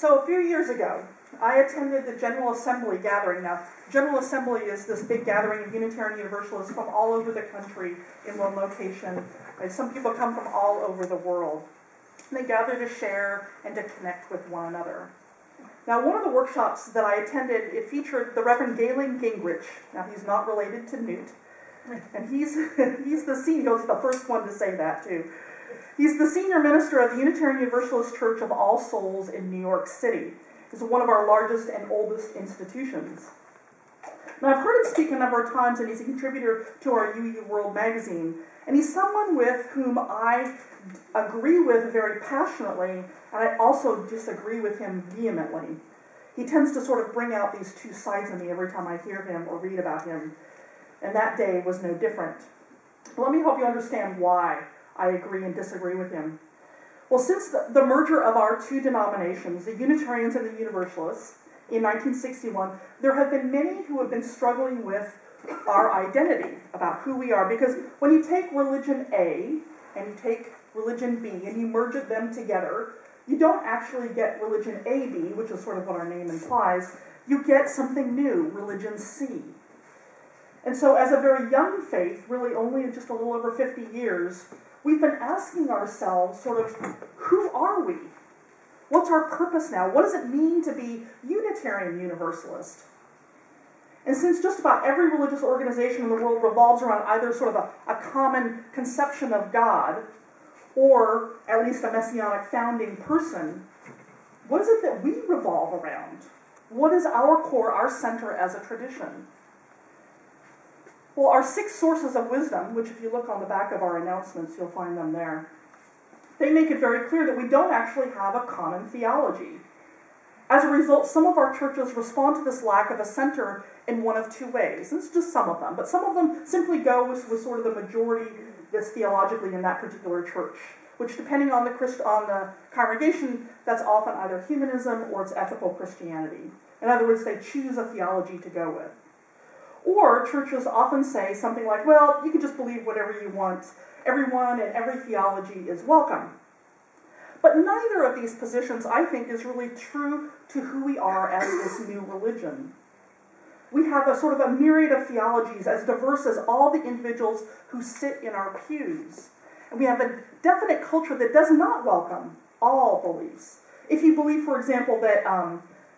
So a few years ago, I attended the General Assembly gathering. Now, General Assembly is this big gathering of Unitarian Universalists from all over the country in one location. And some people come from all over the world. And they gather to share and to connect with one another. Now, one of the workshops that I attended, it featured the Reverend Galen Gingrich. Now, he's not related to Newt. And he's the senior, he's the first one to say that, too. He's the senior minister of the Unitarian Universalist Church of All Souls in New York City. It's one of our largest and oldest institutions. Now, I've heard him speak a number of times, and he's a contributor to our UU World magazine. And he's someone with whom I agree with very passionately, and I also disagree with him vehemently. He tends to sort of bring out these two sides of me every time I hear him or read about him, and that day was no different. Let me help you understand why I agree and disagree with him. Well, since the merger of our two denominations, the Unitarians and the Universalists, in 1961, there have been many who have been struggling with our identity, about who we are. Because when you take religion A and you take religion B and you merge them together, you don't actually get religion AB, which is sort of what our name implies. You get something new, religion C. And so as a very young faith, really only just a little over 50 years, we've been asking ourselves sort of, who are we? What's our purpose now? What does it mean to be Unitarian Universalist? And since just about every religious organization in the world revolves around either sort of a common conception of God, or at least a messianic founding person, what is it that we revolve around? What is our core, our center as a tradition? Well, our 6 sources of wisdom, which if you look on the back of our announcements, you'll find them there, they make it very clear that we don't actually have a common theology. As a result, some of our churches respond to this lack of a center in one of 2 ways. And it's just some of them, but some of them simply go with sort of the majority that's theologically in that particular church, which depending on the congregation, that's often either humanism or it's ethical Christianity. In other words, they choose a theology to go with. Or churches often say something like, well, you can just believe whatever you want. Everyone and every theology is welcome. But neither of these positions, I think, is really true to who we are as this new religion. We have a sort of a myriad of theologies as diverse as all the individuals who sit in our pews. And we have a definite culture that does not welcome all beliefs. If you believe, for example, that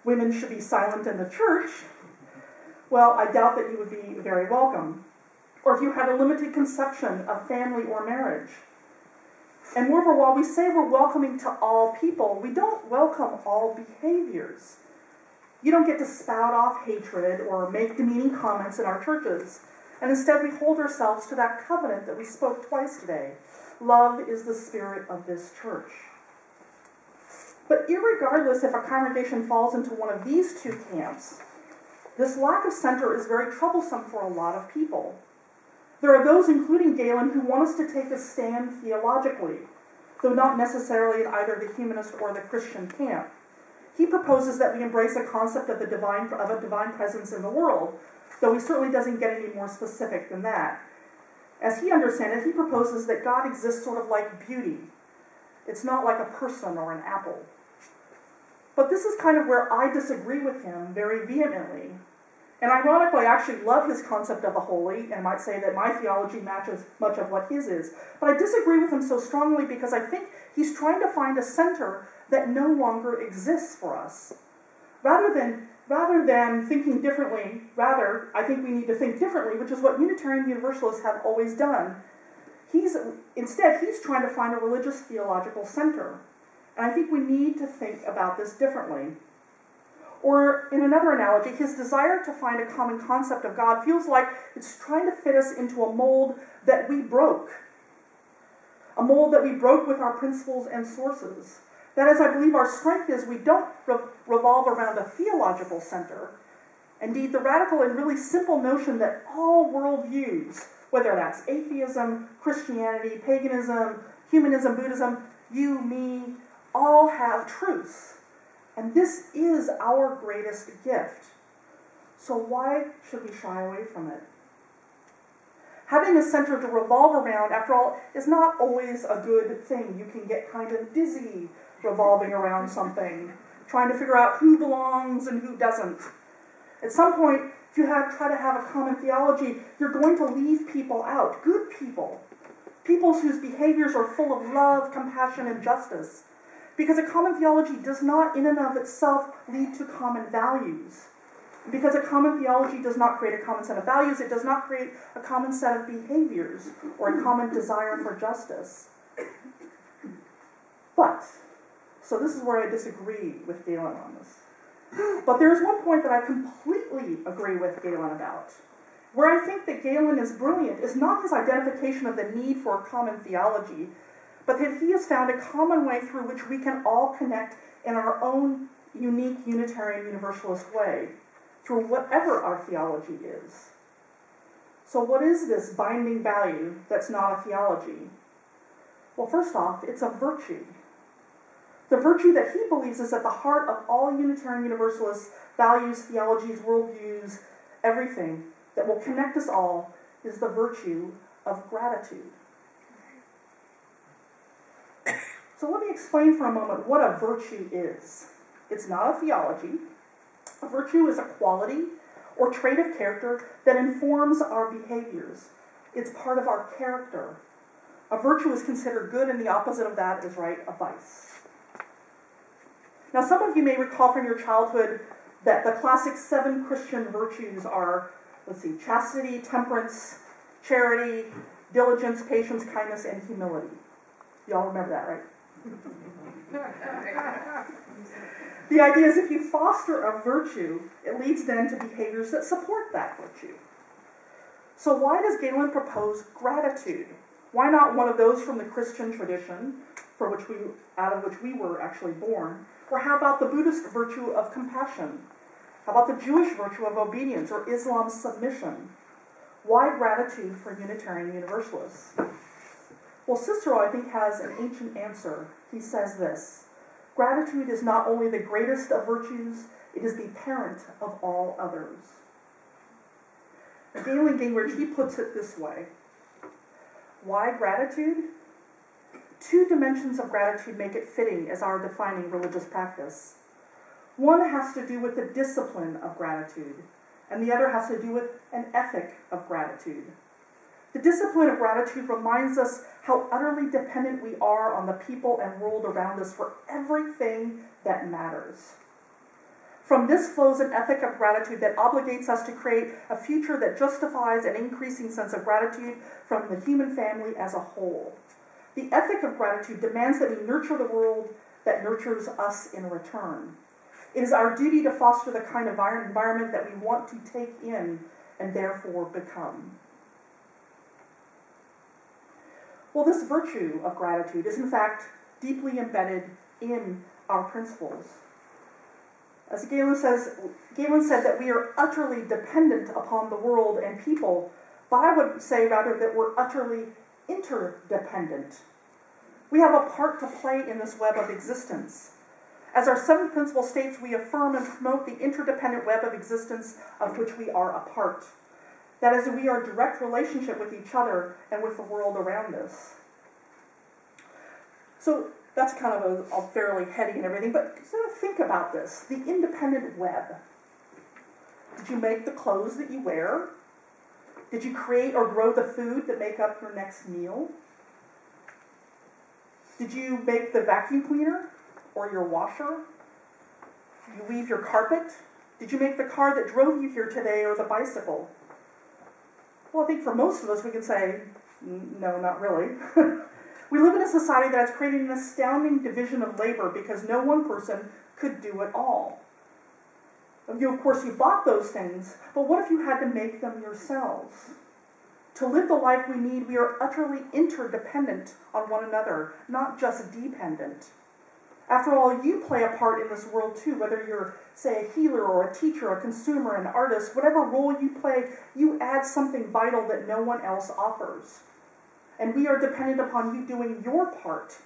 women should be silent in the church, well, I doubt that you would be very welcome. Or if you had a limited conception of family or marriage. And moreover, while we say we're welcoming to all people, we don't welcome all behaviors. You don't get to spout off hatred or make demeaning comments in our churches. And instead, we hold ourselves to that covenant that we spoke twice today. Love is the spirit of this church. But irregardless if a congregation falls into one of these 2 camps, this lack of center is very troublesome for a lot of people. There are those, including Galen, who want us to take a stand theologically, though not necessarily in either the humanist or the Christian camp. He proposes that we embrace a concept of a divine presence in the world, though he certainly doesn't get any more specific than that. As he understands it, he proposes that God exists sort of like beauty. It's not like a person or an apple. But this is kind of where I disagree with him very vehemently. And ironically, I actually love his concept of a holy, and might say that my theology matches much of what his is. But I disagree with him so strongly because I think he's trying to find a center that no longer exists for us. Rather than thinking differently, I think we need to think differently, which is what Unitarian Universalists have always done. Instead, he's trying to find a religious theological center. And I think we need to think about this differently. Or, in another analogy, his desire to find a common concept of God feels like it's trying to fit us into a mold that we broke. A mold that we broke with our principles and sources. That is, I believe our strength is we don't revolve around a theological center. Indeed, the radical and really simple notion that all worldviews, whether that's atheism, Christianity, paganism, humanism, Buddhism, you, me, all have truths. And this is our greatest gift. So why should we shy away from it? Having a center to revolve around, after all, is not always a good thing. You can get kind of dizzy revolving around something. trying to figure out who belongs and who doesn't. At some point, if you try to have a common theology, you're going to leave people out, good people, people whose behaviors are full of love, compassion, and justice. Because a common theology does not in and of itself lead to common values. Because a common theology does not create a common set of values, it does not create a common set of behaviors or a common desire for justice. But, so this is where I disagree with Galen on this. But there's one point that I completely agree with Galen about. Where I think that Galen is brilliant is not his identification of the need for a common theology, but that he has found a common way through which we can all connect in our own unique Unitarian Universalist way, through whatever our theology is. So what is this binding value that's not a theology? Well, first off, it's a virtue. The virtue that he believes is at the heart of all Unitarian Universalist values, theologies, worldviews, everything that will connect us all is the virtue of gratitude. So let me explain for a moment what a virtue is. It's not a theology. A virtue is a quality or trait of character that informs our behaviors. It's part of our character. A virtue is considered good, and the opposite of that is right, a vice. Now, some of you may recall from your childhood that the classic 7 Christian virtues are, chastity, temperance, charity, diligence, patience, kindness, and humility. You all remember that, right? The idea is if you foster a virtue, it leads then to behaviors that support that virtue. So why does Galen propose gratitude? Why not one of those from the Christian tradition, out of which we were actually born? Or how about the Buddhist virtue of compassion? How about the Jewish virtue of obedience or Islam's submission? Why gratitude for Unitarian Universalists? Well, Cicero, I think, has an ancient answer. He says this: gratitude is not only the greatest of virtues, it is the parent of all others. Galen Gingrich, he puts it this way. Why gratitude? 2 dimensions of gratitude make it fitting as our defining religious practice. One has to do with the discipline of gratitude, and the other has to do with an ethic of gratitude. The discipline of gratitude reminds us how utterly dependent we are on the people and world around us for everything that matters. From this flows an ethic of gratitude that obligates us to create a future that justifies an increasing sense of gratitude from the human family as a whole. The ethic of gratitude demands that we nurture the world that nurtures us in return. It is our duty to foster the kind of environment that we want to take in and therefore become. Well, this virtue of gratitude is in fact deeply embedded in our principles. As Galen said that we are utterly dependent upon the world and people, but I would say rather that we're utterly interdependent. We have a part to play in this web of existence. As our 7th principle states, we affirm and promote the interdependent web of existence of which we are a part. That is, we are in direct relationship with each other and with the world around us. So that's kind of a fairly heady and everything, but sort of think about this. The independent web. Did you make the clothes that you wear? Did you create or grow the food that make up your next meal? Did you make the vacuum cleaner or your washer? Did you weave your carpet? Did you make the car that drove you here today or the bicycle? Well, I think for most of us we can say, no, not really. We live in a society that has created an astounding division of labor because no one person could do it all. Of course, you bought those things, but what if you had to make them yourselves? To live the life we need, we are utterly interdependent on one another, not just dependent. After all, you play a part in this world too, whether you're, say, a healer or a teacher, a consumer, an artist, whatever role you play, you add something vital that no one else offers. And we are dependent upon you doing your part,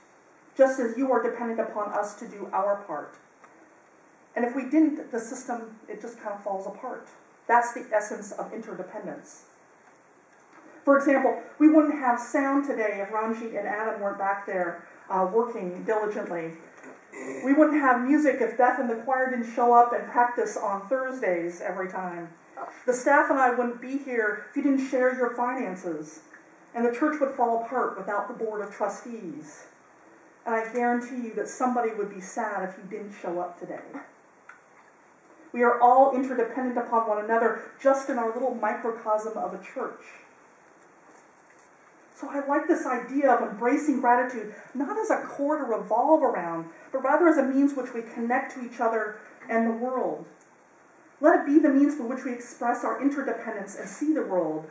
just as you are dependent upon us to do our part. And if we didn't, the system, it just kind of falls apart. That's the essence of interdependence. For example, we wouldn't have sound today if Ranjit and Adam weren't back there working diligently. We wouldn't have music if Beth and the choir didn't show up and practice on Thursdays every time. The staff and I wouldn't be here if you didn't share your finances. And the church would fall apart without the board of trustees. And I guarantee you that somebody would be sad if you didn't show up today. We are all interdependent upon one another, just in our little microcosm of a church. So I like this idea of embracing gratitude, not as a core to revolve around, but rather as a means which we connect to each other and the world. Let it be the means by which we express our interdependence and see the world.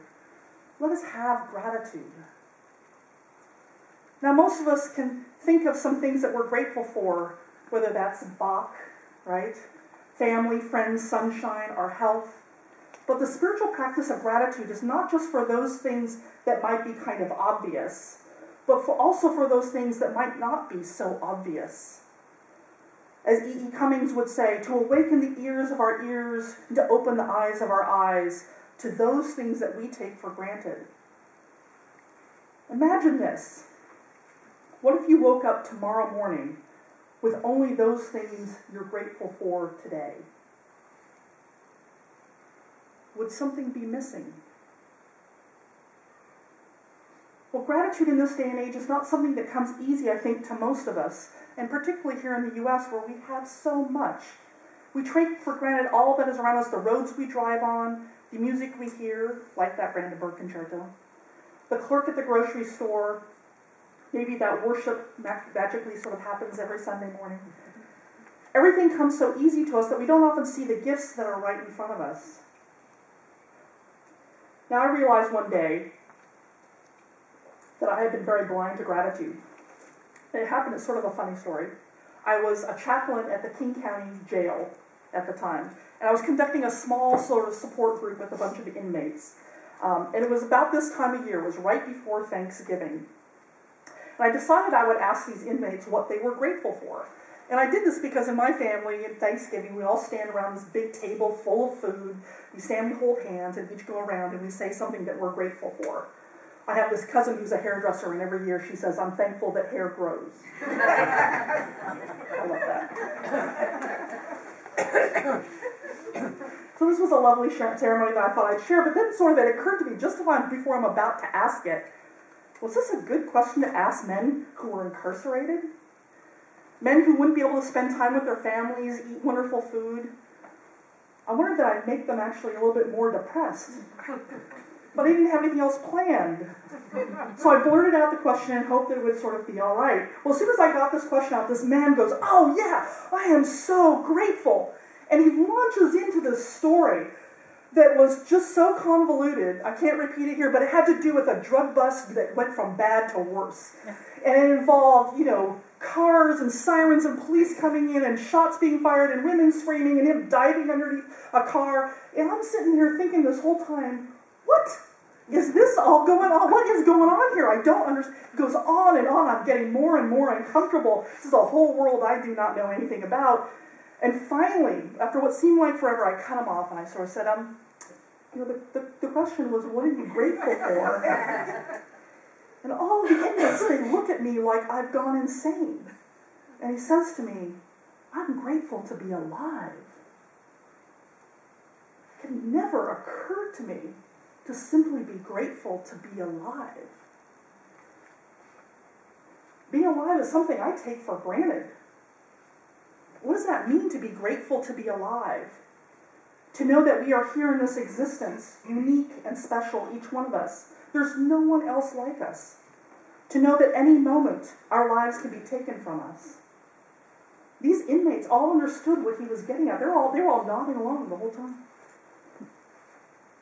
Let us have gratitude. Now, most of us can think of some things that we're grateful for, whether that's Bach, right? Family, friends, sunshine, our health. But the spiritual practice of gratitude is not just for those things that might be kind of obvious, but also for those things that might not be so obvious. As E.E. Cummings would say, to awaken the ears of our ears and to open the eyes of our eyes to those things that we take for granted. Imagine this. What if you woke up tomorrow morning with only those things you're grateful for today? Would something be missing? Well, gratitude in this day and age is not something that comes easy, I think, to most of us, and particularly here in the U.S. where we have so much. We take for granted all that is around us, the roads we drive on, the music we hear, like that Brandenburg Concerto, the clerk at the grocery store, maybe that worship magically sort of happens every Sunday morning. Everything comes so easy to us that we don't often see the gifts that are right in front of us. Now, I realized one day that I had been very blind to gratitude. And it happened, it's sort of a funny story. I was a chaplain at the King County Jail at the time, and I was conducting a small sort of support group with a bunch of inmates. And it was about this time of year, it was right before Thanksgiving. And I decided I would ask these inmates what they were grateful for. And I did this because in my family, at Thanksgiving, we all stand around this big table full of food. We stand, we hold hands, and we each go around and we say something that we're grateful for. I have this cousin who's a hairdresser, and every year she says, "I'm thankful that hair grows." I love that. So this was a lovely ceremony that I thought I'd share, but then sort of it occurred to me just before I'm about to ask it, was this a good question to ask men who were incarcerated? Men who wouldn't be able to spend time with their families, eat wonderful food? I wondered that I'd make them actually a little bit more depressed. But I didn't have anything else planned. So I blurted out the question and hoped that it would sort of be all right. Well, as soon as I got this question out, this man goes, "Oh yeah, I am so grateful." And he launches into this story that was just so convoluted. I can't repeat it here, but it had to do with a drug bust that went from bad to worse. And it involved, cars and sirens and police coming in and shots being fired and women screaming and him diving underneath a car. And I'm sitting here thinking this whole time, what is this all going on? What is going on here? I don't understand. It goes on and on. I'm getting more and more uncomfortable. This is a whole world I do not know anything about. And finally, after what seemed like forever, I cut him off and I sort of said, the question was, what are you grateful for? And all of the inmates, they look at me like I've gone insane. And he says to me, "I'm grateful to be alive." It never occurred to me to simply be grateful to be alive. Being alive is something I take for granted. What does that mean to be grateful to be alive? To know that we are here in this existence, unique and special, each one of us. There's no one else like us. To know that any moment our lives can be taken from us. These inmates all understood what he was getting at. They were all nodding along the whole time.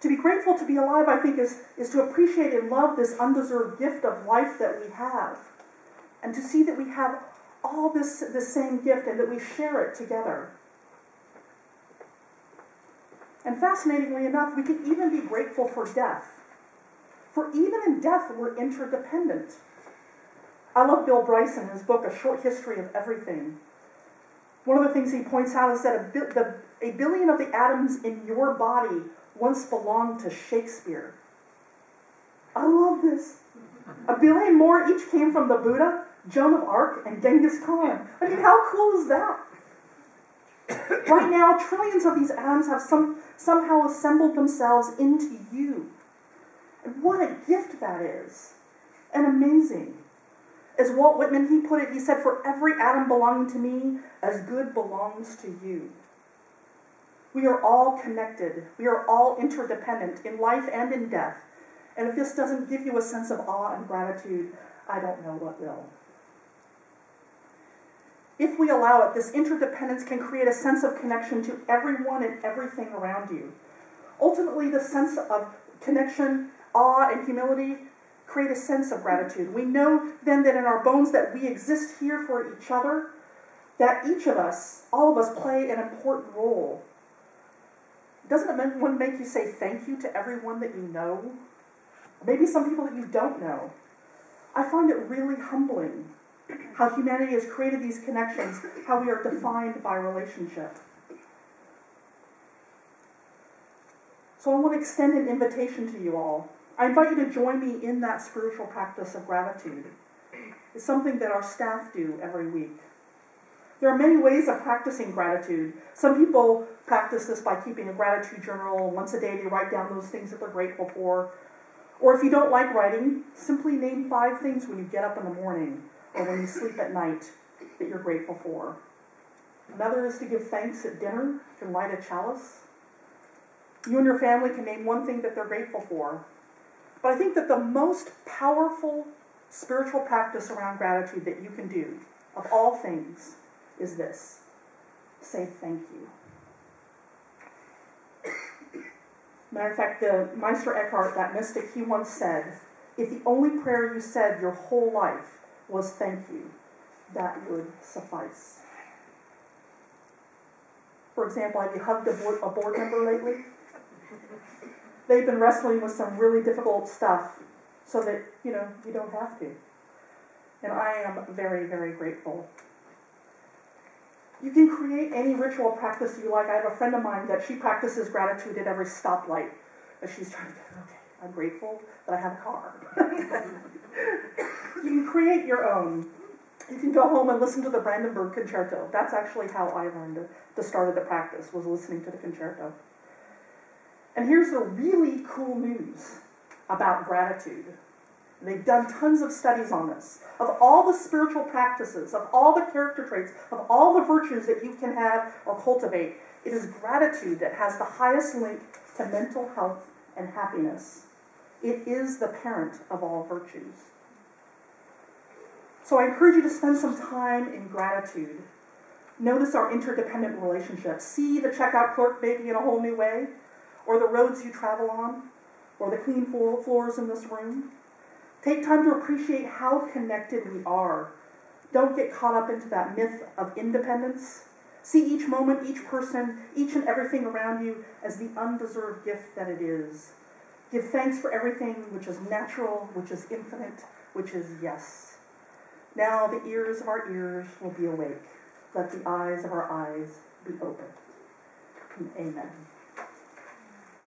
To be grateful to be alive, I think, is to appreciate and love this undeserved gift of life that we have. And to see that we have all this same gift and that we share it together. And fascinatingly enough, we can even be grateful for death. For even in death, we're interdependent. I love Bill Bryson, his book, A Short History of Everything. One of the things he points out is that a billion of the atoms in your body once belonged to Shakespeare. I love this. A billion more each came from the Buddha. Joan of Arc and Genghis Khan. I mean, how cool is that? Right now, trillions of these atoms have somehow assembled themselves into you. And what a gift that is. And amazing. As Walt Whitman, he put it, he said, "For every atom belonging to me, as good belongs to you." We are all connected. We are all interdependent in life and in death. And if this doesn't give you a sense of awe and gratitude, I don't know what will. If we allow it, this interdependence can create a sense of connection to everyone and everything around you. Ultimately, the sense of connection, awe, and humility create a sense of gratitude. We know then that in our bones that we exist here for each other, that each of us, all of us, play an important role. Doesn't it make you say thank you to everyone that you know? Maybe some people that you don't know. I find it really humbling how humanity has created these connections, how we are defined by relationship. So I want to extend an invitation to you all. I invite you to join me in that spiritual practice of gratitude. It's something that our staff do every week. There are many ways of practicing gratitude. Some people practice this by keeping a gratitude journal. Once a day they write down those things that they're grateful for. Or if you don't like writing, simply name 5 things when you get up in the morning or when you sleep at night that you're grateful for. Another is to give thanks at dinner. You can light a chalice. You and your family can name one thing that they're grateful for. But I think that the most powerful spiritual practice around gratitude that you can do, of all things, is this: say thank you. Matter of fact, the Meister Eckhart, that mystic, he once said, if the only prayer you said your whole life was thank you, that would suffice. For example, have you hugged a board member lately? They've been wrestling with some really difficult stuff so that, you don't have to. And I am very, very grateful. You can create any ritual practice you like. I have a friend of mine that she practices gratitude at every stoplight. As she's trying to get, okay, I'm grateful that I have a car. You can create your own. You can go home and listen to the Brandenburg Concerto. That's actually how I learned to start the practice, was listening to the concerto. And here's the really cool news about gratitude. They've done tons of studies on this. Of all the spiritual practices, of all the character traits, of all the virtues that you can have or cultivate, it is gratitude that has the highest link to mental health and happiness. It is the parent of all virtues. So I encourage you to spend some time in gratitude. Notice our interdependent relationships. See the checkout clerk maybe in a whole new way, or the roads you travel on, or the clean floors in this room. Take time to appreciate how connected we are. Don't get caught up into that myth of independence. See each moment, each person, each and everything around you as the undeserved gift that it is. Give thanks for everything which is natural, which is infinite, which is yes. Now the ears of our ears will be awake. Let the eyes of our eyes be open. Amen.